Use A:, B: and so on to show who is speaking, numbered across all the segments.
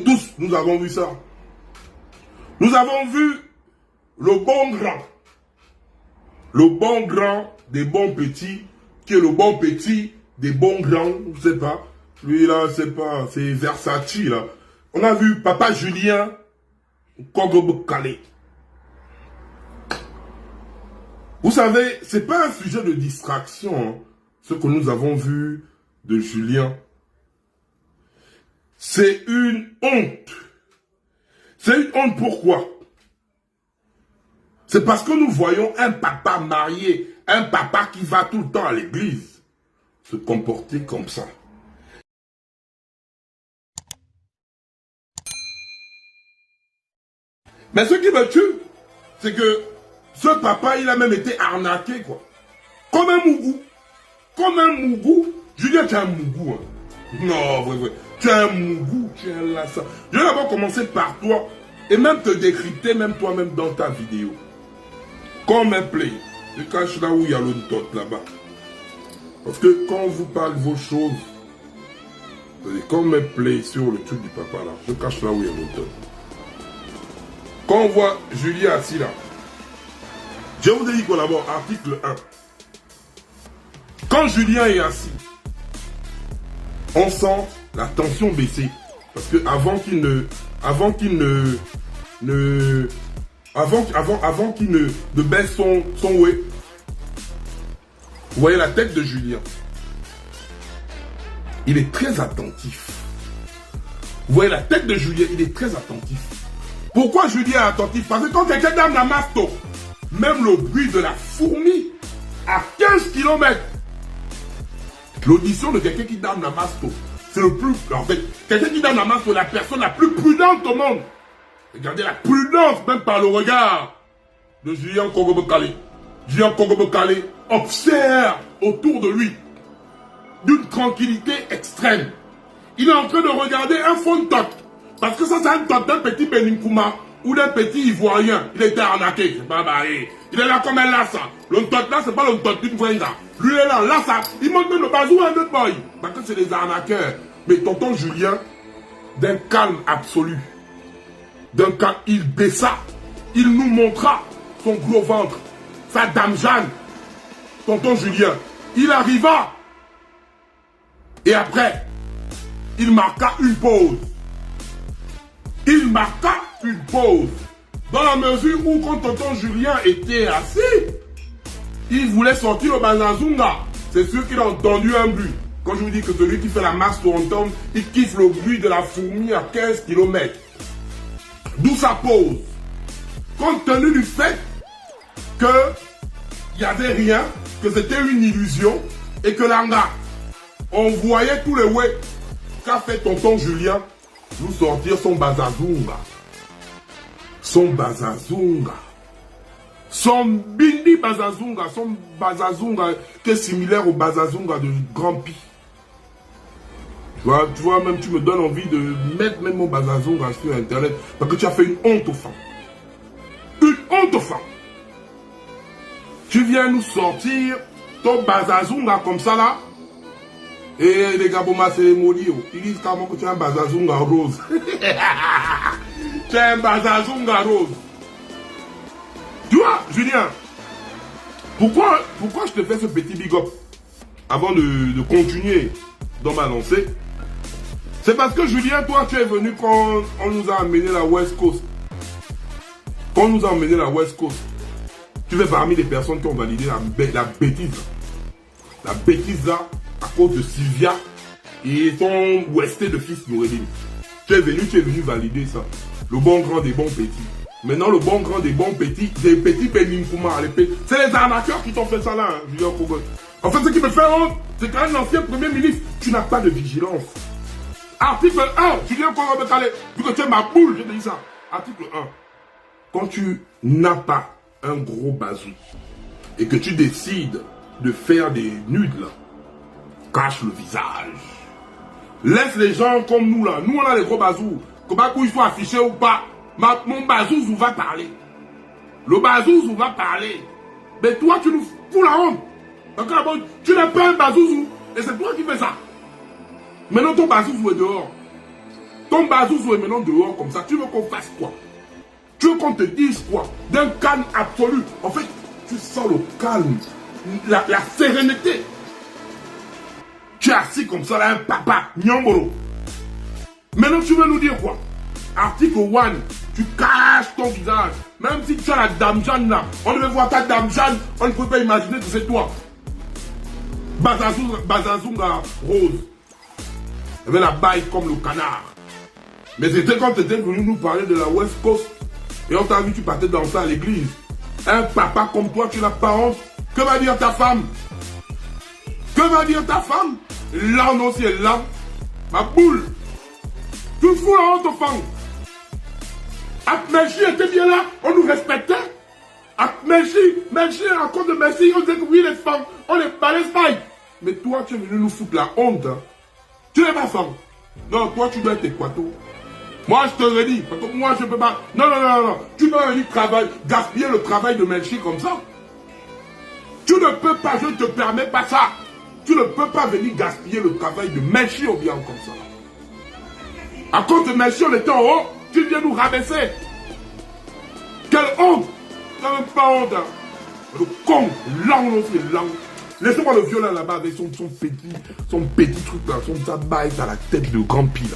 A: Tous, nous avons vu ça. Nous avons vu le bon grand. Le bon grand des bons petits, qui est le bon petit des bons grands, je sais pas. Lui là, c'est pas, c'est Versace là. On a vu Papa Julien Kogobo Calais. Vous savez, c'est pas un sujet de distraction, hein, ce que nous avons vu de Julien. C'est une honte. C'est une honte pourquoi? C'est parce que nous voyons un papa marié, un papa qui va tout le temps à l'église, se comporter comme ça. Mais ce qui me tue, c'est que ce papa, il a même été arnaqué, quoi. Comme un mougou. Comme un mougou. Julien, tu es un mougou, hein. Non, vrai. Tu es un mougou, tu es un lassa. Je vais d'abord commencer par toi et même te décrypter, même toi-même dans ta vidéo. Comme un play. Je cache là où il y a le tot là-bas. Parce que quand on vous parle vos choses, c'est comme un play sur le truc du papa là. Je cache là où il y a le tot. Quand on voit Julien assis là, je vous ai dit quoi d'abord, article 1. Quand Julien est assis, on sent la tension baisser. Parce que avant qu'il ne baisse son ouais. Vous voyez la tête de Julien. Il est très attentif. Vous voyez la tête de Julien, il est très attentif. Pourquoi Julien est attentif? Parce que quand quelqu'un donne la masto, même le bruit de la fourmi à 15 km, l'audition de quelqu'un qui donne la masto, c'est le plus... En fait, quelqu'un qui donne la masto, la personne la plus prudente au monde. Regardez la prudence, même par le regard de Julien Kogobo Calais. Julien Kogobo Calais observe autour de lui d'une tranquillité extrême. Il est en train de regarder un fond de tot. Parce que ça, c'est un tot d'un petit Beninkouma ou d'un petit Ivoirien. Il était arnaqué, c'est pas barré. Il est là comme un lassa. Le tot là, c'est pas le tot d'une vraie gars. Lui est là, lassa. Il monte même le bazou à un autre boy. Parce que c'est des arnaqueurs. Mais tonton Julien, d'un calme absolu. D'un calme, il baissa. Il nous montra son gros ventre. Sa dame Jeanne. Tonton Julien. Il arriva. Et après, il marqua une pause. Il marqua une pause. Dans la mesure où quand tonton Julien était assis, il voulait sortir le Banazunga. C'est sûr qu'il a entendu un bruit. Quand je vous dis que celui qui fait la masse tourne, il kiffe le bruit de la fourmi à 15 km. D'où sa pause. Compte tenu du fait qu'il n'y avait rien, que c'était une illusion, et que là, on voyait tous les ouais qu'a fait tonton Julien nous sortir son bazazunga. Son bazazunga. Son bindi bazazunga. Son bazazunga qui est similaire au bazazunga de Grand Pi. Tu vois, même tu me donnes envie de mettre même mon bazazunga sur internet. Parce que tu as fait une honte aux femmes. Une honte aux femmes. Tu viens nous sortir ton bazazunga comme ça là. Et les Gaboma, c'est les Molio. Ils disent carrément que tu as un bazazunga rose. Tu as un bazazunga rose. Tu vois, Julien, pourquoi je te fais ce petit big up avant de continuer dans ma lancée? C'est parce que Julien, toi, tu es venu quand on nous a amené la West Coast. Quand on nous a amené la West Coast, tu fais parmi les personnes qui ont validé la bêtise. La bêtise là, à cause de Sylvia et son Westé de fils Noureddin. Tu es venu valider ça. Le bon grand des bons petits. Maintenant, le bon grand des bons petits, des petits Beninkouma. C'est les arnaqueurs qui t'ont fait ça là, hein, Julien Kogobo. En fait, ce qui me fait honte, c'est qu'un ancien premier ministre, tu n'as pas de vigilance. Article 1, Julien Kogobo Calais, vu que tu es ma boule, je te dis ça. Article 1. Quand tu n'as pas un gros bazou et que tu décides de faire des nudes là, cache le visage. Laisse les gens comme nous là. Nous on a les gros bazous. Comment qu'ils soient affichés ou pas. Mon bazouzou va parler. Le bazouzou va parler. Mais toi tu nous fous la honte. D'accord, tu n'as pas un bazouzou. Et c'est toi qui fais ça. Maintenant ton bazouzou est dehors. Ton Bazouzo est maintenant dehors comme ça. Tu veux qu'on fasse quoi? Tu veux qu'on te dise quoi? D'un calme absolu. En fait, tu sens le calme, la sérénité. Tu es assis comme ça, là, un papa, Nyambolo. Maintenant, tu veux nous dire quoi? Article 1, tu caches ton visage. Même si tu as la dame Jeanne là, on devait voir ta dame Jeanne, on ne peut pas imaginer que c'est toi. Bazazunga Rose. Elle avait la baille comme le canard. Mais c'était quand tu étais venu nous parler de la West Coast. Et on t'a vu, tu partais danser à l'église. Un papa comme toi, tu n'as pas honte. Que va dire ta femme? Que va dire ta femme? Là, non, si elle est là. Ma boule. Tu fous la honte aux femmes. Akmechi était bien là, on nous respectait. Akmechi, à cause de Messi, on disait que oui, les femmes, on les balèze pas. Mais toi, tu es venu nous foutre la honte. Hein. Tu n'es pas femme. Non, toi, tu dois être équato. Moi, je te le dis, parce que moi, je ne peux pas. Non. Tu dois venir gaspiller le travail de Messi comme ça. Tu ne peux pas, je ne te permets pas ça. Tu ne peux pas venir gaspiller le travail de Messi au bien comme ça. À cause de Messi, on était en haut. Tu viens nous rabaisser. Quelle honte! Tu n'as même pas honte. Hein. Le con, langue aussi, langue. Laissez-moi le violon là-bas avec son petit truc là, son tabac à la tête de grand pile.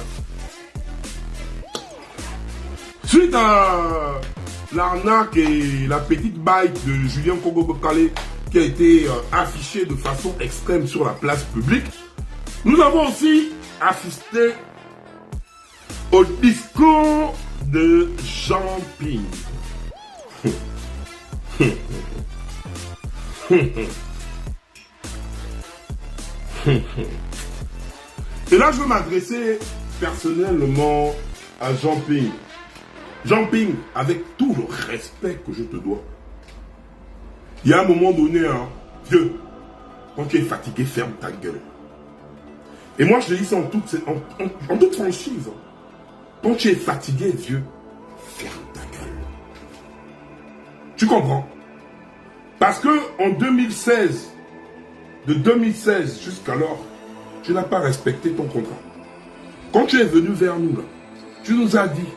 A: Suite à l'arnaque et la petite baille de Julien Congo-Bokale qui a été affichée de façon extrême sur la place publique, nous avons aussi assisté au discours de Jean Ping. Et là, je veux m'adresser personnellement à Jean Ping. Jean Ping, avec tout le respect que je te dois, il y a un moment donné, hein, Dieu, quand tu es fatigué, ferme ta gueule. Et moi, je te dis ça en toute franchise. Hein. Quand tu es fatigué, Dieu, ferme ta gueule. Tu comprends? Parce que en 2016, de 2016 jusqu'alors, tu n'as pas respecté ton contrat. Quand tu es venu vers nous, là, tu nous as dit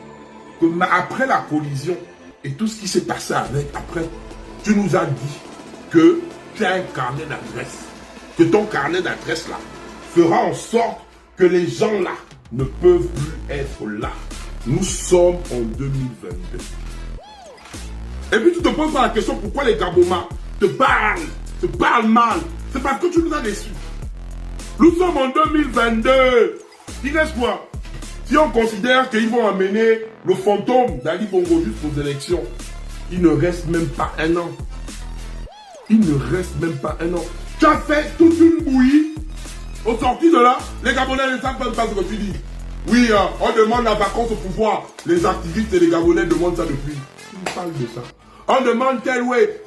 A: que après la collision et tout ce qui s'est passé après, tu nous as dit que tu as un carnet d'adresse. Que ton carnet d'adresse là fera en sorte que les gens là ne peuvent plus être là. Nous sommes en 2022. Et puis tu te poses pas la question pourquoi les Gaboma te parlent mal. C'est parce que tu nous as déçus. Nous sommes en 2022. Il reste quoi? Si on considère qu'ils vont amener le fantôme d'Ali Bongo jusqu'aux élections, il ne reste même pas un an. Il ne reste même pas un an. Tu as fait toute une bouillie. Au sorti de là, les Gabonais ne savent même pas ce que tu dis. Oui, on demande la vacance au pouvoir. Les activistes et les Gabonais demandent ça depuis. Tu nous parles de ça. On demande tel way.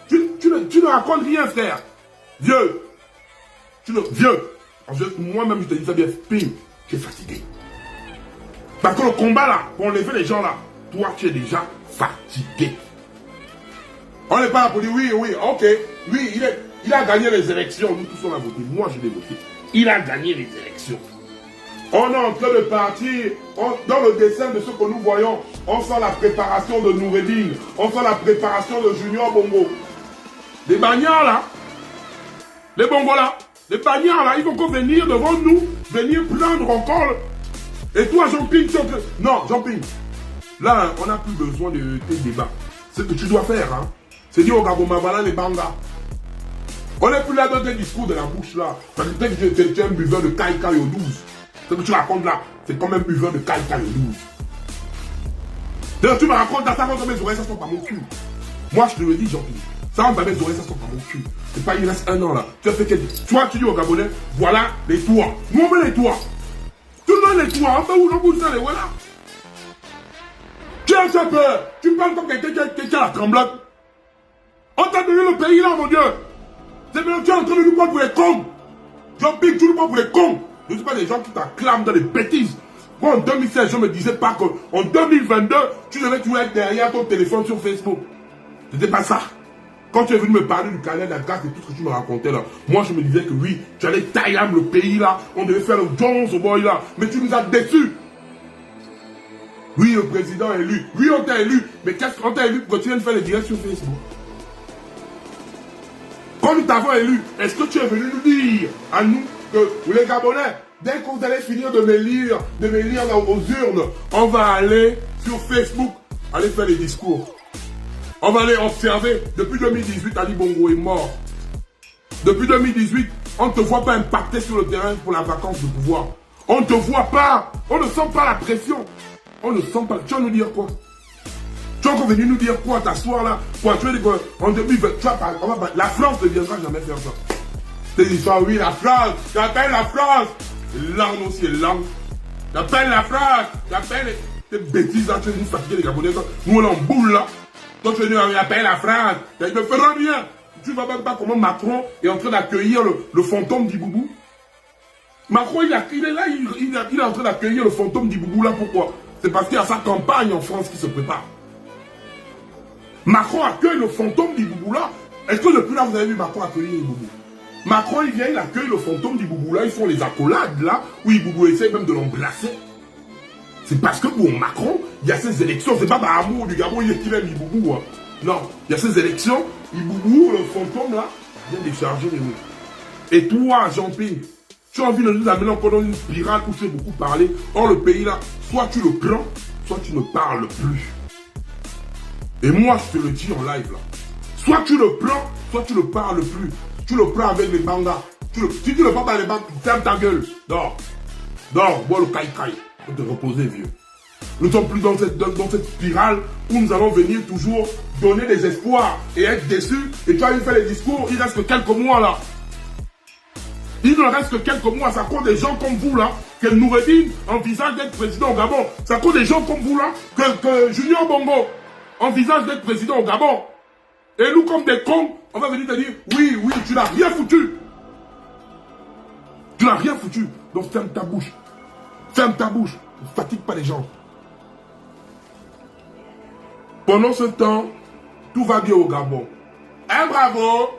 A: Tu ne racontes rien, frère. Vieux. Vieux. Moi-même, je te dis ça bien. Ping. Tu es fatigué. Parce que le combat là, pour enlever les gens là, toi, tu es déjà fatigué. On n'est pas là pour dire oui, ok. Oui, il a gagné les élections. Nous tous on a voté. Moi, je l'ai voté. Il a gagné les élections. On est en train de partir. Dans le dessin de ce que nous voyons, on sent la préparation de Noureddin. On sent la préparation de Junior Bongo. Les bagnards là, les bongos là, les bagnards là, ils vont encore venir devant nous, venir plaindre encore. Et toi, Jean-Ping, non, Jean-Ping, là, on n'a plus besoin de tes débats. Ce que tu dois faire, hein, c'est dire au Gaboma, voilà les bangas. On n'est plus là dans tes discours de la bouche là. Parce que tu es un buveur de Kai-Kai au 12. Ce que tu racontes là, c'est comme un buveur de Kai-Kai au 12. D'ailleurs, tu me racontes ça quand mes oreilles, ça sort par mon cul. Moi, je te le dis, Jean-Ping. Ça rentre mes oreilles, ça sort par mon cul. C'est pas, il reste un an là. Tu as fait quel... Toi, tu dis aux Gabonais, voilà les toits. Nous, on met les toits. Tu donnes les toits, on fait où l'on bouge ça, les voilà. Tu as fait peur. Tu parles comme quelqu'un qui a la tremblote. On t'a donné le pays là, mon Dieu. C'est maintenant que tu es en train de nous prendre pour les cons. Jean-Ping, tu nous prends pour les cons. Je ne suis pas des gens qui t'acclament dans des bêtises. Moi, en 2016, je ne me disais pas qu'en 2022, tu devais toujours être derrière ton téléphone sur Facebook. C'était pas ça. Quand tu es venu me parler du carnet d'adresse et tout ce que tu me racontais là, moi je me disais que oui, tu allais tailler le pays là, on devait faire le Jones au boy là, mais tu nous as déçus. Oui, le président élu. Oui, on t'a élu. Mais qu'est-ce qu'on t'a élu pour que tu viennes faire les directs sur Facebook? Quand nous t'avons élu, est-ce que tu es venu nous dire à nous que les Gabonais, dès que vous allez finir de me lire aux urnes, on va aller sur Facebook, aller faire les discours. On va aller observer. Depuis 2018, Ali Bongo est mort. Depuis 2018, on ne te voit pas impacté sur le terrain pour la vacance de pouvoir. On ne te voit pas. On ne sent pas la pression. On ne sent pas. Tu vas nous dire quoi? Tu vas encore venir nous dire quoi? T'asseoir là? Quoi? Tu vas dire qu'en 2023, la France ne viendra jamais faire ça. C'est l'histoire, oui, la France. J'appelle la France. Langue aussi, langue. J'appelle la France. J'appelle ces bêtises là. Tu vas nous fatiguer les Gabonais. Nous on est en boule là. Toi tu vas nous appeler la France. Ils ne feront rien. Tu ne vois même pas comment Macron est en train d'accueillir le fantôme d'Iboubou. Macron, il est là, il est en train d'accueillir le fantôme d'Iboubou là. Pourquoi? C'est parce qu'il y a sa campagne en France qui se prépare. Macron accueille le fantôme d'Iboubou là. Est-ce que depuis là, vous avez vu Macron accueillir Iboubou? Macron, il vient, il accueille le fantôme d'Iboubou là. Ils font les accolades là, où Iboubou essaie même de l'embrasser. C'est parce que pour Macron, il y a ces élections. C'est pas par amour du Gabon, il aime Iboubou. Hein. Non, il y a ces élections. Iboubou, le fantôme là, vient décharger les mots. Et toi, Jean-Pierre, tu as envie de nous amener encore dans une spirale où tu veux beaucoup parler. Or, le pays là, soit tu le prends, soit tu ne parles plus. Et moi, je te le dis en live là. Soit tu le prends, soit tu ne parles plus. Tu le prends avec les bangas. Si tu ne prends pas les bangas, ferme ta gueule. Dors. Dors, bois le caille-caille. Faut te reposer, vieux. Nous ne sommes plus dans cette spirale où nous allons venir toujours donner des espoirs et être déçus. Et tu as fait les discours, il reste que quelques mois là. Il ne reste que quelques mois. Ça compte des gens comme vous là, que Noureddin envisage d'être président au Gabon. Ça compte des gens comme vous là, que Junior Bongo envisage d'être président au Gabon. Et nous, comme des cons, on va venir te dire, oui, oui, tu n'as rien foutu. Tu n'as rien foutu. Donc ferme ta bouche. Ferme ta bouche. Ne fatigue pas les gens. Pendant ce temps, tout va bien au Gabon. Un bravo,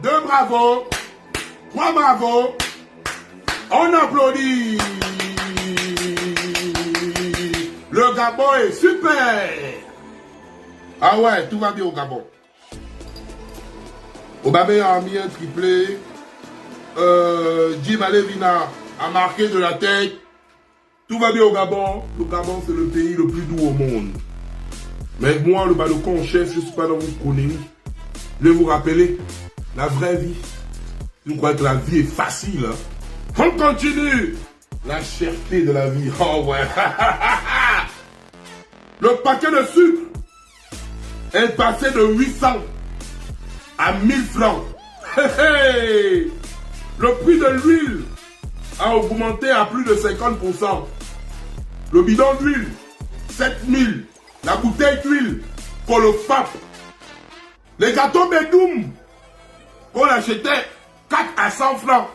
A: deux bravos, trois bravos. On applaudit. Le Gabon est super. Ah ouais, tout va bien au Gabon. Obamé a mis un triplé. Jim Alevina a marqué de la tête. Tout va bien au Gabon. Le Gabon, c'est le pays le plus doux au monde. Mais moi, le balcon en chef, je ne suis pas dans vos conneries. Je vais vous rappeler la vraie vie. Je crois que la vie est facile. Hein? On continue. La cherté de la vie. Oh ouais. Le paquet de sucre est passé de 800 à 1000 francs. Le prix de l'huile a augmenté à plus de 50%. Le bidon d'huile, 7000. La bouteille d'huile, pour le FAP. Les gâteaux Bedoum, qu'on achetait 4 à 100 francs.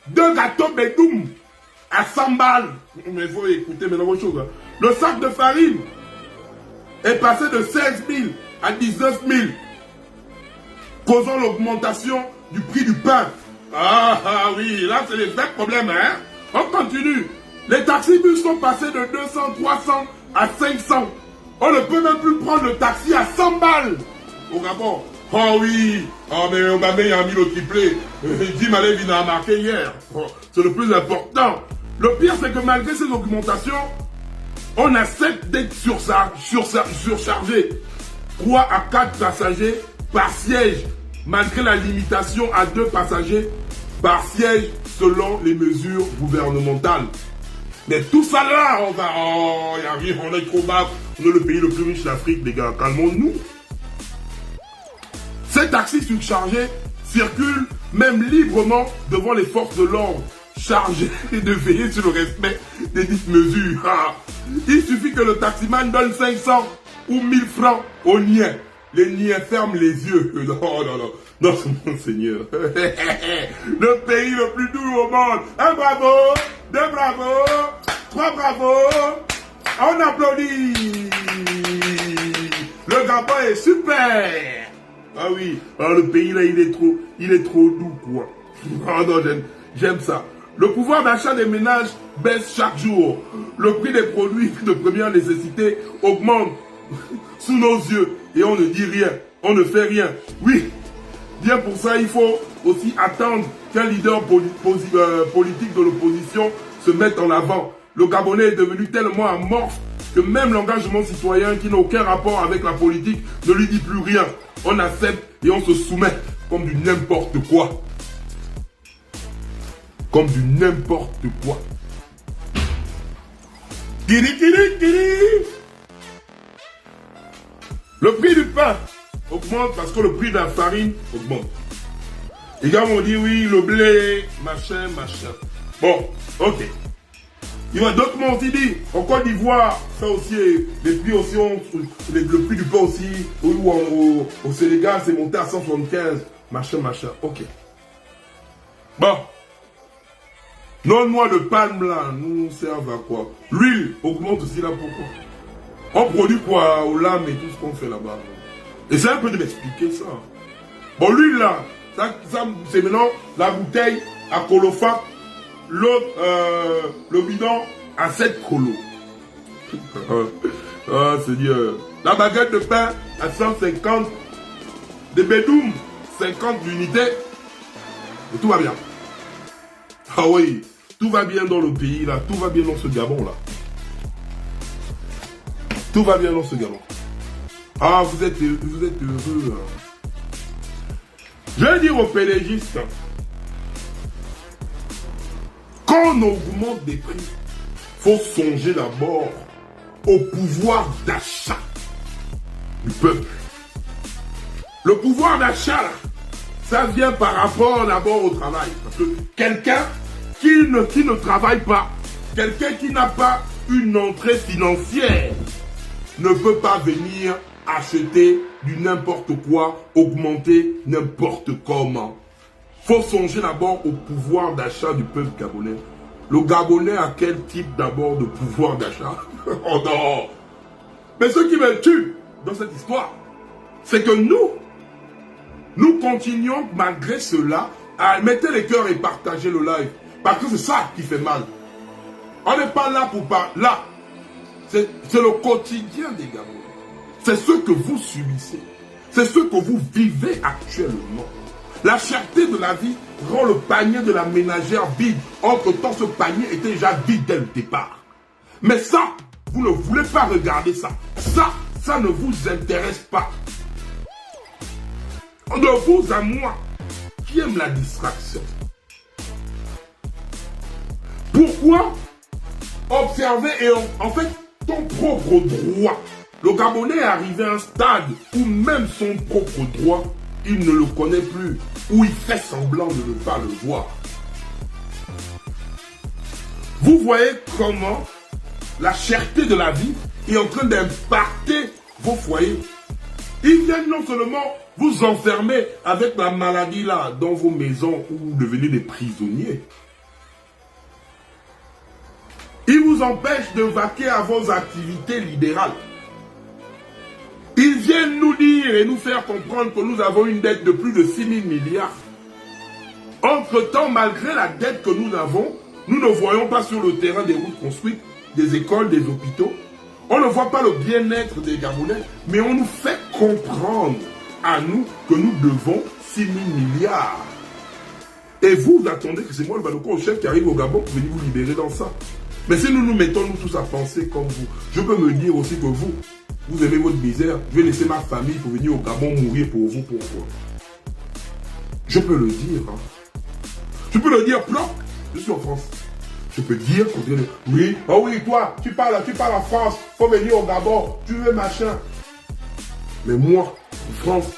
A: 2 gâteaux Bedoum à 100 balles. Mais il faut écouter maintenant autre chose. Le sac de farine est passé de 16 000 à 19 000. Causant l'augmentation du prix du pain. Ah oui, là c'est les vrais problèmes, hein. On continue. Les taxis-bus sont passés de 200, 300 à 500. On ne peut même plus prendre le taxi à 100 balles au Gabon. Oh oui, oh mais Obamé a mis le triplé. Jim Alevina a marqué hier. Oh, c'est le plus important. Le pire, c'est que malgré ces augmentations, on accepte d'être surchargé. 3 à 4 passagers par siège, malgré la limitation à 2 passagers par siège selon les mesures gouvernementales. Mais tout ça là, on va... Oh, y a rien, on est trop bas. On est le pays le plus riche d'Afrique, les gars. Calmons-nous. Ces taxis surchargés circulent même librement devant les forces de l'ordre, chargées de veiller sur le respect des dites mesures. Ah. Il suffit que le taximan donne 500 ou 1000 francs aux niais. Les niais ferment les yeux. Non, non, non. Non, mon Seigneur. Le pays le plus doux au monde. Un bravo, 2 bravos, 3 bravos. On applaudit. Le Gabon est super. Ah oui, alors le pays là, il est trop doux, quoi. Ah non, j'aime ça. Le pouvoir d'achat des ménages baisse chaque jour. Le prix des produits de première nécessité augmente sous nos yeux. Et on ne dit rien. On ne fait rien. Oui, bien pour ça, il faut aussi attendre qu'un leader politique de l'opposition se mette en avant. Le Gabonais est devenu tellement amorphe que même l'engagement citoyen qui n'a aucun rapport avec la politique ne lui dit plus rien. On accepte et on se soumet comme du n'importe quoi. Comme du n'importe quoi. Tiri, tiri, tiri. Le prix du pain augmente parce que le prix de la farine augmente. Les gars m'ont dit oui, le blé, machin, machin. Bon, ok. Il y a d'autres m'ont aussi dit, en Côte d'Ivoire, ça aussi, les prix aussi, le prix du pain aussi, au Sénégal, c'est monté à 175, machin, machin, ok. Bon. Non, moi, le palme là, nous servent à quoi? L'huile augmente aussi là, pourquoi? On produit quoi au lame et tout ce qu'on fait là-bas. Essayez un peu de m'expliquer ça. Bon, l'huile là, ça c'est maintenant la bouteille à colofac. L'autre, le bidon à 7 colos. Ah, Seigneur. La baguette de pain à 150. Des bédoum, 50 unités. Et tout va bien. Ah oui, tout va bien dans le pays là. Tout va bien dans ce Gabon là. Tout va bien dans ce Gabon. Ah, vous êtes heureux. Hein. Je vais dire aux pélégistes. Quand on augmente des prix, il faut songer d'abord au pouvoir d'achat du peuple. Le pouvoir d'achat, ça vient par rapport d'abord au travail. Parce que quelqu'un qui ne travaille pas, quelqu'un qui n'a pas une entrée financière, ne peut pas venir acheter du n'importe quoi, augmenter n'importe comment. Il faut songer d'abord au pouvoir d'achat du peuple gabonais. Le Gabonais a quel type d'abord de pouvoir d'achat? Oh non! Mais ce qui me tue dans cette histoire, c'est que nous continuons malgré cela à mettre les cœurs et partager le live. Parce que c'est ça qui fait mal. On n'est pas là pour parler. Là, c'est le quotidien des Gabonais. C'est ce que vous subissez. C'est ce que vous vivez actuellement. La cherté de la vie rend le panier de la ménagère vide. Entre-temps, ce panier était déjà vide dès le départ. Mais ça, vous ne voulez pas regarder ça. Ça ne vous intéresse pas. De vous à moi, qui aime la distraction. Pourquoi observer et en fait, ton propre droit. Le Gabonais est arrivé à un stade où même son propre droit, il ne le connaît plus, où il fait semblant de ne pas le voir. Vous voyez comment la cherté de la vie est en train d'impacter vos foyers. Ils viennent non seulement vous enfermer avec la maladie là dans vos maisons où vous devenez des prisonniers. Ils vous empêchent de vaquer à vos activités libérales. Ils viennent nous dire et nous faire comprendre que nous avons une dette de plus de 6 000 milliards. Entre-temps, malgré la dette que nous avons, nous ne voyons pas sur le terrain des routes construites, des écoles, des hôpitaux. On ne voit pas le bien-être des Gabonais, mais on nous fait comprendre à nous que nous devons 6 000 milliards. Et vous attendez que c'est moi le Baloko chef qui arrive au Gabon pour venir vous libérer dans ça. Mais si nous nous mettons nous tous à penser comme vous, je peux me dire aussi que vous aimez votre misère, je vais laisser ma famille pour venir au Gabon mourir pour vous, pourquoi? Je peux le dire. Hein. Je peux le dire, plan, je suis en France. Je peux dire, oui, oh oui, toi, tu parles en France, faut venir au Gabon, tu veux machin. Mais moi, en France,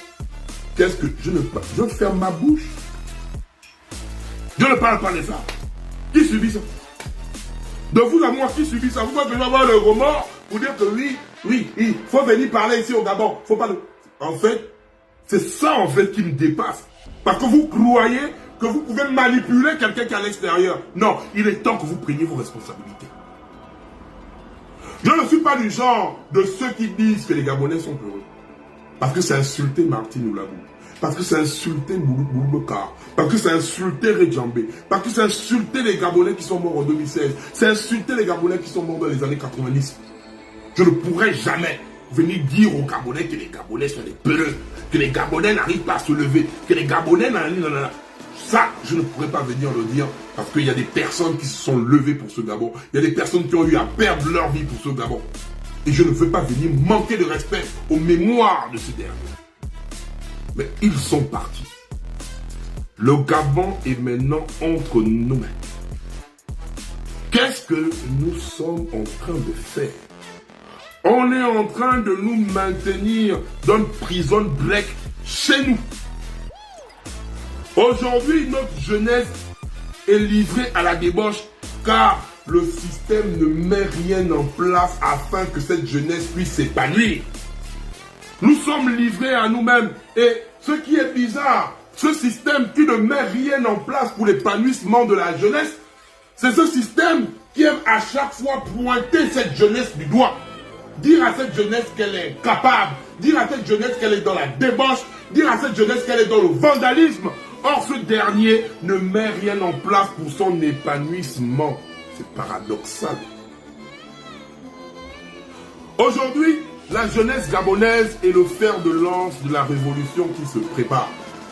A: qu'est-ce que je ferme ma bouche. Je ne parle pas de ça. Qui subit ça? De vous à moi, qui subit ça? Vous pouvez avoir le remords pour dire que oui, il faut venir parler ici au Gabon. Faut pas le... En fait, c'est ça en fait qui me dépasse. Parce que vous croyez que vous pouvez manipuler quelqu'un qui est à l'extérieur. Non, il est temps que vous preniez vos responsabilités. Je ne suis pas du genre de ceux qui disent que les Gabonais sont heureux. Parce que c'est insulter Martine Oulabou. Parce que c'est insulté Bouloubekar. Parce que c'est insulté Redjambé. Parce que c'est insulté les Gabonais qui sont morts en 2016. C'est insulté les Gabonais qui sont morts dans les années 90. Je ne pourrais jamais venir dire aux Gabonais que les Gabonais sont des peureux, que les Gabonais n'arrivent pas à se lever, que les Gabonais n'arrivent pas. Ça, je ne pourrais pas venir le dire parce qu'il y a des personnes qui se sont levées pour ce Gabon. Il y a des personnes qui ont eu à perdre leur vie pour ce Gabon. Et je ne veux pas venir manquer de respect aux mémoires de ces derniers. Mais ils sont partis. Le Gabon est maintenant entre nos mains. Qu'est-ce que nous sommes en train de faire? On est en train de nous maintenir dans une prison break chez nous. Aujourd'hui, notre jeunesse est livrée à la débauche car le système ne met rien en place afin que cette jeunesse puisse s'épanouir. Nous sommes livrés à nous-mêmes et ce qui est bizarre, ce système qui ne met rien en place pour l'épanouissement de la jeunesse, c'est ce système qui aime à chaque fois pointer cette jeunesse du doigt. Dire à cette jeunesse qu'elle est incapable, dire à cette jeunesse qu'elle est dans la débauche, dire à cette jeunesse qu'elle est dans le vandalisme. Or, ce dernier ne met rien en place pour son épanouissement. C'est paradoxal. Aujourd'hui, la jeunesse gabonaise est le fer de lance de la révolution qui se prépare.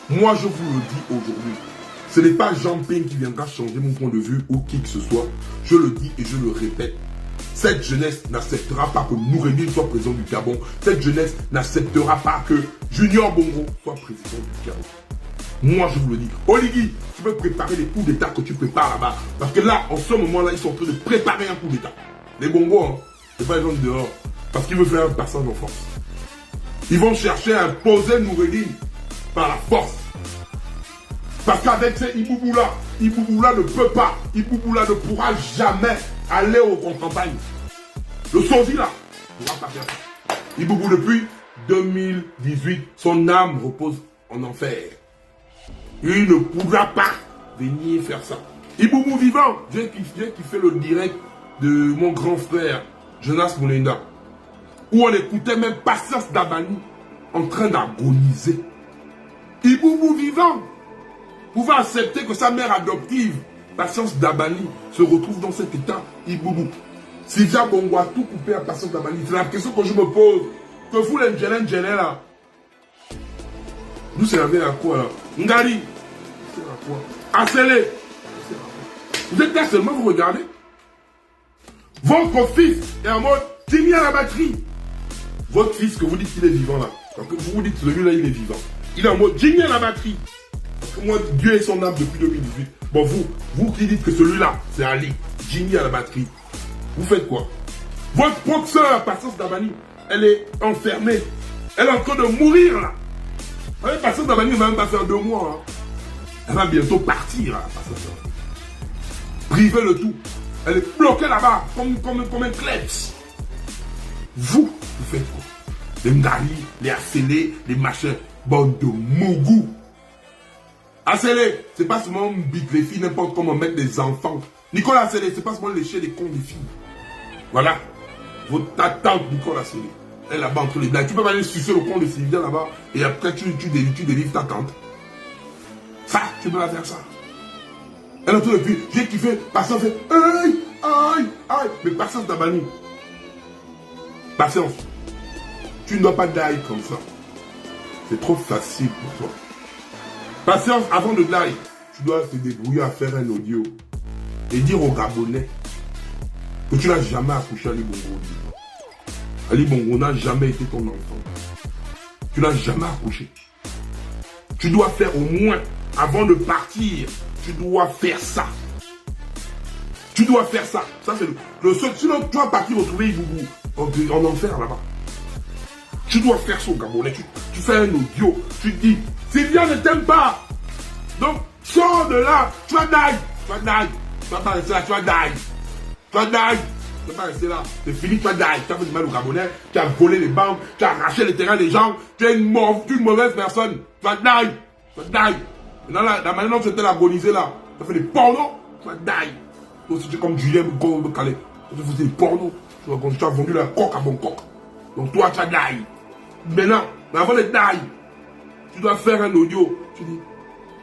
A: Moi, je vous le dis aujourd'hui. Ce n'est pas Jean Ping qui viendra changer mon point de vue ou qui que ce soit. Je le dis et je le répète. Cette jeunesse n'acceptera pas que Noureddin soit président du Gabon. Cette jeunesse n'acceptera pas que Junior Bongo soit président du Gabon. Moi, je vous le dis. Oligui, tu veux préparer les coups d'État que tu prépares là-bas. Parce que là, en ce moment-là, ils sont en train de préparer un coup d'État. Les Bongo, hein, c'est pas les gens de dehors. Parce qu'ils veulent faire un passage en force. Ils vont chercher à imposer Noureddin par la force. Parce qu'avec ces Iboubou-là ne peut pas, Iboubou-là ne pourra jamais aller en campagne. Le Sozi là, ne pourra pas faire ça. Iboubou depuis 2018, son âme repose en enfer. Il ne pourra pas venir faire ça. Iboubou vivant, j'ai kiffé le direct de mon grand frère, Jonas Moulenda, où on écoutait même Patience Dabani en train d'agoniser. Iboubou vivant pouvait accepter que sa mère adoptive, Patience Dabani, se retrouve dans cet état. Iboubou. Sylvia Bongo a tout coupé à Patience Dabani. C'est la question que je me pose. Que vous les Ndjelé là? Nous c'est à quoi là? Ngari, c'est à quoi? Assélé, c'est à quoi? Vous êtes là seulement, vous regardez. Votre fils est en mode Jimmy à la batterie. Votre fils que vous dites qu'il est vivant là. Parce que vous dites celui-là il est vivant. Il est en mode Jimmy à la batterie. Parce que moi, Dieu est son âme depuis 2018. Bon, vous qui dites que celui-là, c'est Ali, Jimmy à la batterie, vous faites quoi? Votre propre soeur, Patience Dabani, elle est enfermée. Elle est en train de mourir là. Vous voyez, Patience Dabani ne va même pas faire 2 mois. Hein. Elle va bientôt partir, hein, Patience. Privez le tout. Elle est bloquée là-bas, comme un klebs. Vous faites quoi? Les Ngari, les Assélé, les machins, bande de mougou. Assélé, c'est pas seulement bite les filles, n'importe comment mettre des enfants. Nicolas Assélé, c'est pas seulement lécher les cons des filles. Voilà. Votre tante Nicolas Assélé. Elle est là-bas entre les blagues. Tu peux pas aller sucer le con de Sylvia là-bas et après tu délivres ta tante. Ça, tu peux la faire ça. Elle entend depuis, j'ai kiffé, Patience fait aïe, aïe, aïe. Mais Patience Dabani. Patience. Tu ne dois pas die comme ça. C'est trop facile pour toi. Patience, avant de die, tu dois te débrouiller à faire un audio et dire aux Gabonais que tu n'as jamais accouché à Ali Bongo. Ali Bongo n'a jamais été ton enfant. Tu n'as jamais accouché. Tu dois faire au moins, avant de partir, tu dois faire ça. Tu dois faire ça. Ça c'est le seul. Sinon, tu vas partir retrouver Iboubou en enfer là-bas. Tu dois faire ça aux Gabonais. Tu fais un audio. Tu te dis, Sylvia ne t'aime pas. Donc, sors de là. Tu vas die. Tu vas die. Tu vas pas rester là. Tu vas die. Tu vas die. Tu vas pas rester là. C'est fini. Tu vas die. Tu as fait du mal aux Gabonais. Tu as volé les banques. Tu as arraché les terrains des gens. Tu es une mauvaise personne. Tu vas die. Tu vas die. Dans la manière dont tu étais agonisé là, tu as fait des pornos. Tu vas die. Donc, c'était comme Julien Calais. Tu faisais des pornos. Tu as vendu la coque à Bangkok. Donc, toi, tu vas die. Maintenant, mais avant de die, tu dois faire un audio. Tu dis,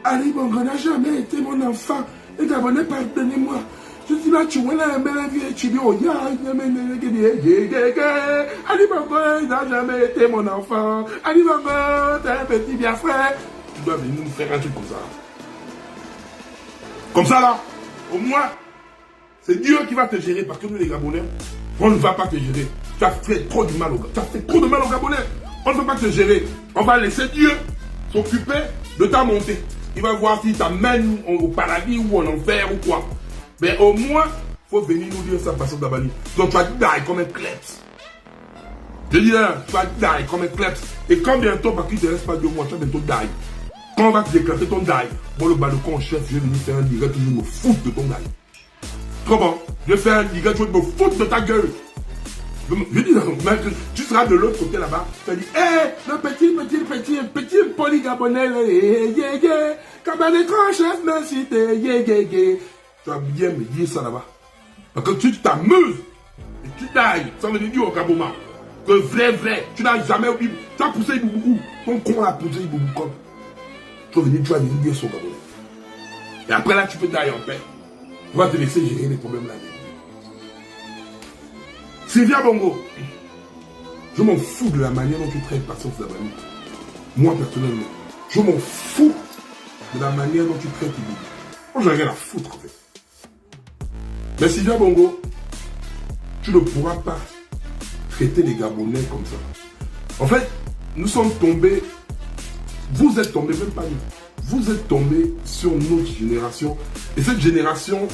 A: Ali Bongo n'a jamais été mon enfant. Les Gabonais, pardonnez-moi. Je dis là, tu vois la belle vie, tu dis, oh, Ali Bongo n'a jamais été mon enfant. Ali Bongo, t'es un petit bien frère. Tu dois venir nous faire un truc comme ça. Comme ça là, au moins, c'est Dieu qui va te gérer parce que nous les Gabonais, on ne va pas te gérer. Tu as fait trop de mal aux Gabonais. Tu as fait trop de mal aux Gabonais. On ne va pas te gérer. On va laisser Dieu s'occuper de ta montée. Il va voir si t'amène au paradis ou en enfer ou quoi. Mais au moins, il faut venir nous dire ça, Pasteur Dabali. Donc tu vas die comme un kleps. Je dis là, tu vas die comme un kleps. Et quand bientôt, parce qu'il ne te reste pas 2 mois, tu vas bientôt die. Quand on va te déclarer ton die, moi le balcon en chef, je vais venir faire un direct, je vais me foutre de ton die. Trop bon, je vais faire un direct, je vais me foutre de ta gueule. Je dis, tu seras de l'autre côté là-bas, tu vas dire, hé, le petit polygabonais, comme un écran chef, merci, tu vas bien me dire ça là-bas. Parce que tu t'amuses, et tu tailles, ça veut dire au Gaboma, que vrai, tu n'as jamais oublié, tu as poussé Iboubou, ton con a poussé Iboubou comme. Tu vas venir dire son Gabonais. Et après là, tu peux tailler en paix. Tu vas te laisser gérer les problèmes là. Sylvia Bongo, je m'en fous de la manière dont tu traites Patience Dabali. Moi, personnellement, je m'en fous de la manière dont tu traites Iboubou. Moi, j'en ai rien à foutre, en fait. Mais Sylvia Bongo, tu ne pourras pas traiter les Gabonais comme ça. En fait, nous sommes tombés, vous êtes tombés, même pas nous, vous êtes tombés sur notre génération. Et cette génération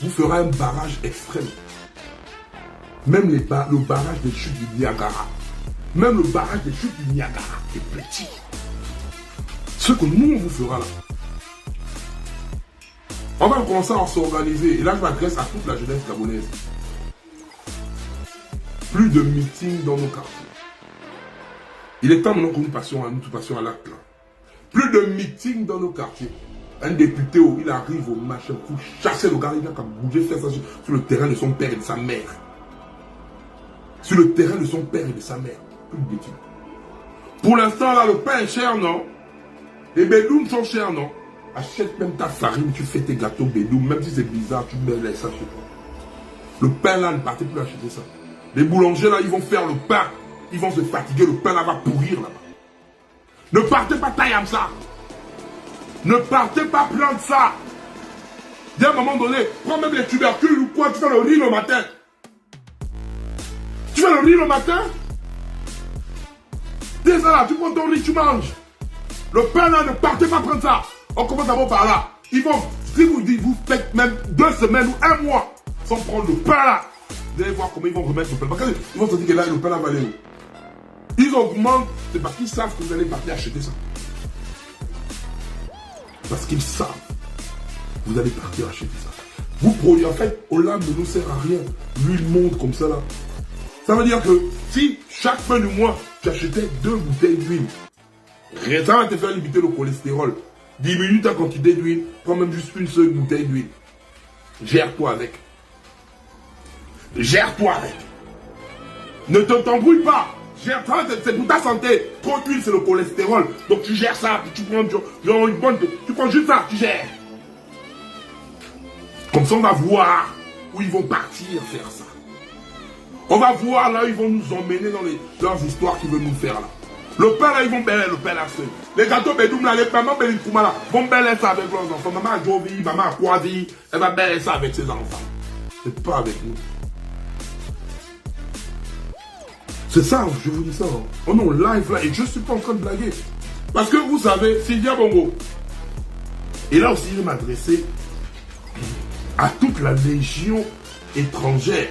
A: vous fera un barrage extrême. Même le barrage des chutes du Niagara. Même le barrage des chutes du Niagara est petit. Ce que nous, on vous fera là. On va commencer à s'organiser. Et là, je m'adresse à toute la jeunesse gabonaise. Plus de meetings dans nos quartiers. Il est temps maintenant que nous passions à l'acte là. Plus de meetings dans nos quartiers. Un député, il arrive au machin, pour chasser le gars, il a qu'à bouger, faire ça sur le terrain de son père et de sa mère. Sur le terrain de son père et de sa mère. Plus de meetings. Pour l'instant, là, le pain est cher, non? Les bédoumes sont chers, non? Achète même ta farine, tu fais tes gâteaux bédoumes, même si c'est bizarre, tu mets ça chez toi. Le pain là, ne partez plus acheter ça. Les boulangers là, ils vont faire le pain. Ils vont se fatiguer, le pain là va pourrir là-bas. Ne partez pas tailler comme ça. Ne partez pas prendre ça. Il y a un moment donné, prends même les tubercules ou quoi, tu fais le riz le matin. Tu fais le riz le matin. Dis ça là, tu prends ton riz, tu manges. Le pain là, ne partez pas prendre ça. On commence d'abord par là. Ils vont, si vous faites même 2 semaines ou 1 mois sans prendre le pain là, vous allez voir comment ils vont remettre le pain. Parce qu'ils vont se dire que là, le pain là va aller où? Ils augmentent, c'est parce qu'ils savent que vous allez partir acheter ça. Parce qu'ils savent que vous allez partir acheter ça. Vous produisez, en fait, Olam ne nous sert à rien. L'huile monte comme ça là. Ça veut dire que si chaque fin du mois, tu achetais 2 bouteilles d'huile, ça va te faire limiter le cholestérol. Diminue ta quantité d'huile, prends même juste une seule bouteille d'huile. Gère-toi avec. Gère-toi avec. Ne t'embrouille pas. Gère-toi, c'est pour ta santé. Trop d'huile, c'est le cholestérol. Donc tu gères ça, puis tu prends une bonne. Tu prends juste ça, tu gères. Comme ça, on va voir où ils vont partir faire ça. On va voir là où ils vont nous emmener dans leurs histoires qu'ils veulent nous faire là. Le pain là, ils vont bêler le pain là seul. Les gâteaux bédoum là, les mamans béli kouma là, vont bêler ça avec leurs enfants. Maman a Jovi, maman a Kwadi, elle va bêler ça avec ses enfants. C'est pas avec nous. C'est ça, je vous dis ça. On est en live là et je suis pas en train de blaguer. Parce que vous savez, Sylvia Bongo. Et là aussi, je vais m'adresser à toute la légion étrangère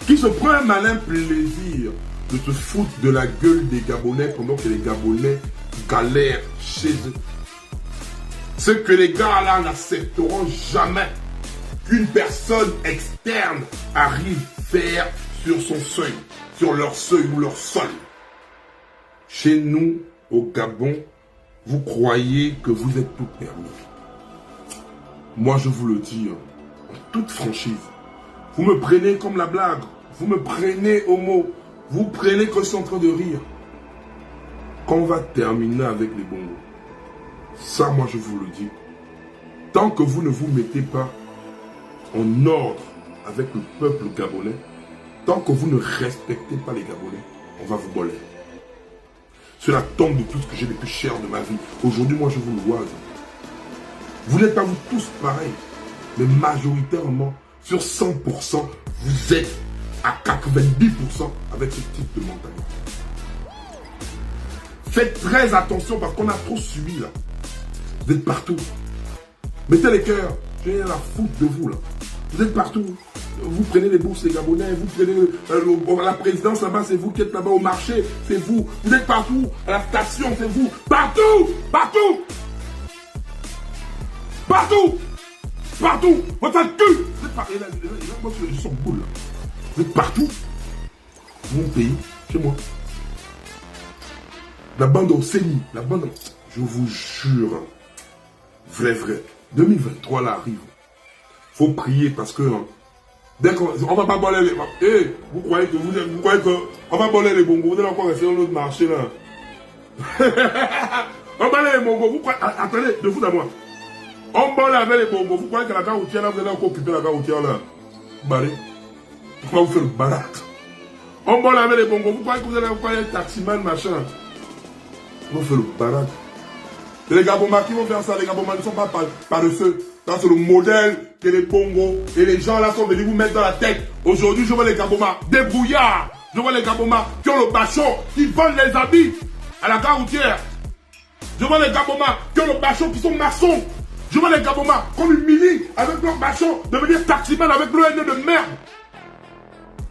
A: qui se prend un malin plaisir de se foutre de la gueule des Gabonais pendant que les Gabonais galèrent chez eux. Ce que les gars là n'accepteront jamais qu'une personne externe arrive faire sur son seuil, sur leur seuil ou leur sol. Chez nous, au Gabon, vous croyez que vous êtes tout permis. Moi, je vous le dis, en toute franchise, vous me prenez comme la blague, vous me prenez au mot. Vous prenez que je suis en train de rire. quand on va terminer avec les bongos, ça, moi, je vous le dis, tant que vous ne vous mettez pas en ordre avec le peuple gabonais, tant que vous ne respectez pas les Gabonais, on va vous voler. Cela tombe de tout ce que j'ai de plus cher de ma vie. Aujourd'hui, moi, je vous le vois. Vous n'êtes pas vous tous pareils, mais majoritairement, sur 100%, vous êtes à 90% avec ce type de mentalité. Faites très attention parce qu'on a trop suivi là. Vous êtes partout. Mettez les cœurs. Je n'ai rien à foutre de vous là. Vous êtes partout. Vous prenez les bourses, les Gabonais, vous prenez la présidence là-bas, c'est vous qui êtes là-bas au marché, c'est vous. Vous êtes partout, à la station, c'est vous. Partout, partout, partout, partout. Votre cul. Vous êtes partout. Et là, moi, je suis en boule là. Vous êtes partout. Mon pays, chez moi. La bande au CENI, la bande, je vous jure, vrai. 2023 là arrive. Faut prier parce que dès qu'on va pas voler les... Hey, vous croyez que on va voler les bongos, vous allez encore rester dans l'autre marché là. On va voler les bongos, vous croyez... Attendez, de vous à moi. On vole avec les bongos, vous croyez que la gare routière là, vous allez encore occuper la gare routière là. Barré. Pourquoi vous faites le baraque? On vole avec les bongos, vous croyez que vous allez encore être taximan machin. Vous faites le baraque. Les Gabonais qui vont faire ça, les Gabonais ne sont pas paresseux. Ça, c'est le modèle que les bongos et les gens là sont venus vous mettre dans la tête. Aujourd'hui, je vois les Gabonais débrouillards. Je vois les Gabonais qui ont le bachon, qui vendent les habits à la gare routière. Je vois les Gabonais qui ont le bachon, qui sont maçons. Je vois les Gabonais qu'on humilie avec leur bachon, devenir taximan avec le haine de merde.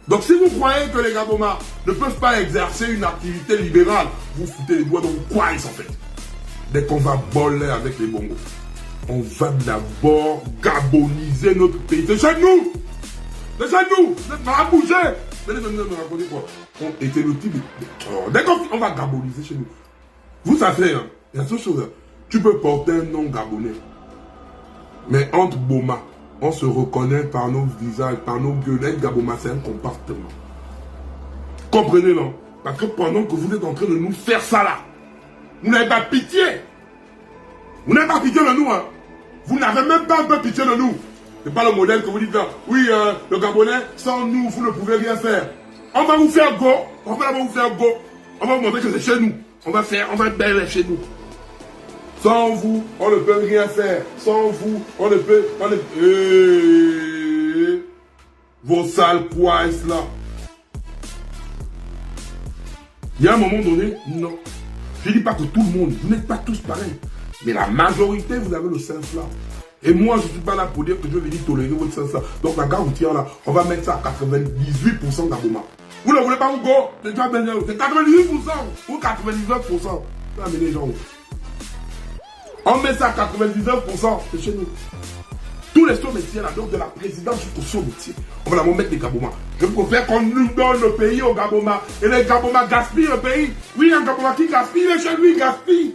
A: Donc si vous croyez que les Gabonais ne peuvent pas exercer une activité libérale, vous foutez les doigts dans vos coins en fait. Dès qu'on va boller avec les bongos, on va d'abord gaboniser notre pays. C'est chez nous. C'est chez nous. Vous n'êtes pas à bouger. Vous allez venir me raconter quoi? Et le type. Dès qu'on va gaboniser chez nous. Vous savez, hein, il y a cette chose. Hein. Tu peux porter un nom gabonais. Mais entre Boma, on se reconnaît par nos visages, par nos gueules. Être Gaboma, c'est un comportement. Comprenez, non? Parce que pendant que vous êtes en train de nous faire ça là, vous n'avez pas pitié. Vous n'avez pas pitié de nous, hein. Vous n'avez même pas un peu pitié de nous. Ce n'est pas le modèle que vous dites là. Oui, le Gabonais, sans nous, vous ne pouvez rien faire. On va vous faire go. On va vous faire go. On va vous montrer que c'est chez nous. On va être belle chez nous. Sans vous, on ne peut rien faire. Sans vous, on ne peut... Vos sales poisses là. Il y a un moment donné, non. Je ne dis pas que tout le monde, vous n'êtes pas tous pareils. Mais la majorité, vous avez le sens là. Et moi, je ne suis pas là pour dire que je vais tolérer votre sens là. Donc la gare routière là, on va mettre ça à 98% d'abonnement. Vous ne voulez pas vous go? C'est 98% ou 99%. Vous amenez les gens. On met ça à 99%, c'est chez nous. Tous les sous-métiers là, donc de la présidence jusqu'au sous-métier, on va la mettre des Gabonais. Je préfère qu'on nous donne le pays aux Gabonais. Et les Gabonais gaspillent le pays. Oui, un Gabonais qui gaspille, il est chez lui, il gaspille.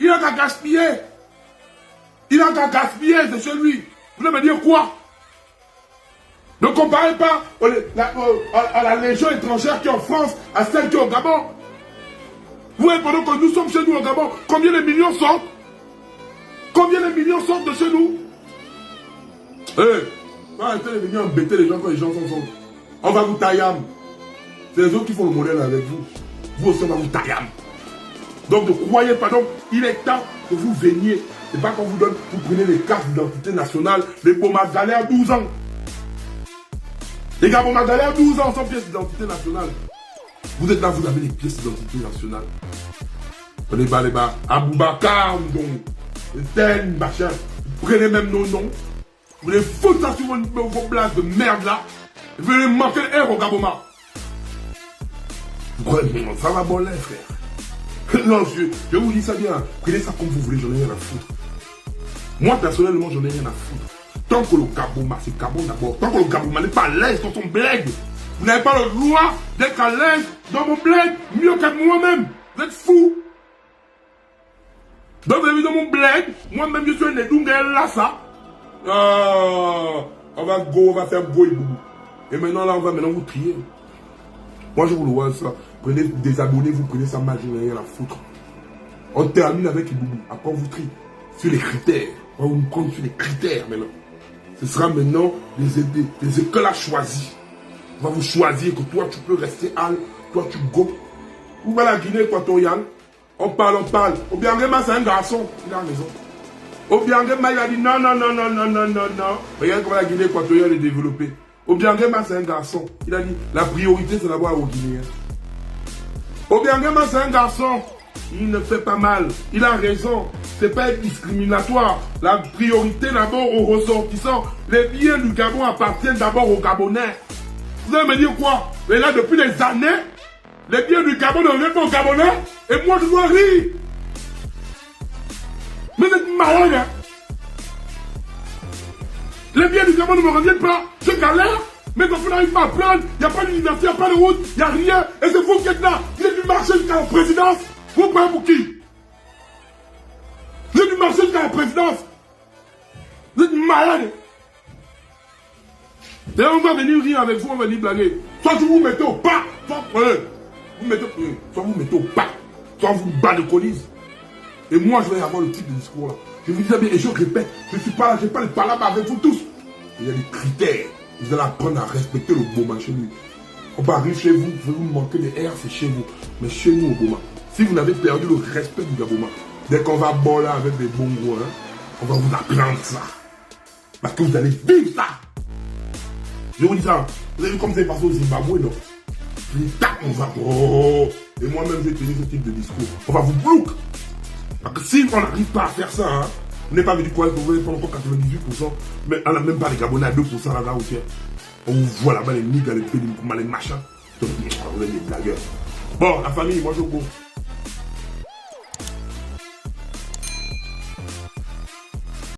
A: Il a qu'à gaspiller. Il a qu'à gaspiller, c'est chez lui. Vous voulez me dire quoi? Ne comparez pas à la légion étrangère qui est en France à celle qui est au Gabon. Vous voyez, pendant que nous sommes chez nous au Gabon, combien de millions sortent? Combien de millions sortent de chez nous? Arrêtez de venir embêter les gens quand les gens sont. On va vous taillam. C'est les autres qui font le modèle avec vous. Vous aussi, on va vous taillam. Donc ne croyez pas, donc il est temps que vous veniez. C'est pas qu'on vous donne, vous prenez les cartes d'identité nationale, les Bomagalais à 12 ans. Les gars Bomagalais à 12 ans sans pièce d'identité nationale. Vous êtes là, vous avez les pièces d'identité nationale. Les bas, Aboubakar, donc, tel, machin. Vous prenez même nos noms. Vous les foutez ça sur vos blagues de merde là. Vous venez manquer l'air au Gaboma. Ça va boler, frère. Non, je vous dis ça bien. Prenez ça comme vous voulez, j'en ai rien à foutre. Moi, personnellement, j'en ai rien à foutre. Tant que le Gaboma, c'est Gabon d'abord. Tant que le Gaboma n'est pas à l'aise dans son bled, vous n'avez pas le droit d'être à l'aise dans mon bled mieux qu'à moi-même. Vous êtes fous. Donc, vous avez vu dans mon bled, moi-même, je suis un Edunga là, ça. On va faire go et boubou. Et maintenant, là, on va maintenant vous trier. Moi, je vous le vois ça. Prenez, désabonnez-vous, prenez ça mal, je n'ai rien à foutre. On termine avec les boubous. Après, on vous trie sur les critères. On va vous prendre sur les critères maintenant. Ce sera maintenant les écoles à choisir. On va vous choisir que toi, tu peux rester Al, toi, tu go. Où va la Guinée équatoriale? On parle. Obiangema, c'est un garçon. Il a raison. Obiangema, il a dit non. Regarde comment la Guinée équatoriale est développée. Obiangema, c'est un garçon. Il a dit la priorité, c'est d'abord aux Guinéens. Obiangema, c'est un garçon. Il ne fait pas mal. Il a raison. C'est pas discriminatoire. La priorité d'abord aux ressortissants. Les biens du Gabon appartiennent d'abord aux Gabonais. Vous allez me dire quoi? Mais là, depuis des années, les biens du Gabon ne reviennent pas aux Gabonais. Et moi, je dois rire. Mais vous êtes malade, hein? Les biens du Gabon ne me reviennent pas. Je galère. Mes enfants n'arrivent pas à prendre. Il n'y a pas d'université, il n'y a pas de route, il n'y a rien. Et c'est vous qui êtes là. Vous êtes du marché jusqu'à la présidence. Vous prenez pour qui? Vous êtes du marché jusqu'à la présidence. Vous êtes malade. D'ailleurs, on va venir rire avec vous, on va venir blaguer. Soit vous vous mettez au pas, soit vous mettez au pas, soit vous balconise. Et moi, je vais avoir le type de discours là. Je vous dis ça bien, et je répète, je ne suis pas là, je n'ai pas les palabres avec vous tous. Il y a des critères. Vous allez apprendre à respecter le Boma chez lui. On va arriver chez vous, vous manquez des airs, c'est chez vous. Mais chez nous au Boma, si vous n'avez perdu le respect du Gaboma, dès qu'on va boire là avec des bongos, hein, on va vous apprendre ça. Parce que vous allez vivre ça. Je vous dis ça, vous avez vu comme c'est passé au Zimbabwe, non? On va... Oh. Et moi-même, je vais tenir ce type de discours. On va vous bloquer. Parce que si on n'arrive pas à faire ça, hein, on n'est pas venu quoi, vous voulez pas encore 98%, mais on n'a même pas les Gabonais à 2% là-bas aussi. On vous voit là-bas les niggas, les pédiments, les machins. Donc, vous êtes des blagueurs. Bon, la famille, moi je go.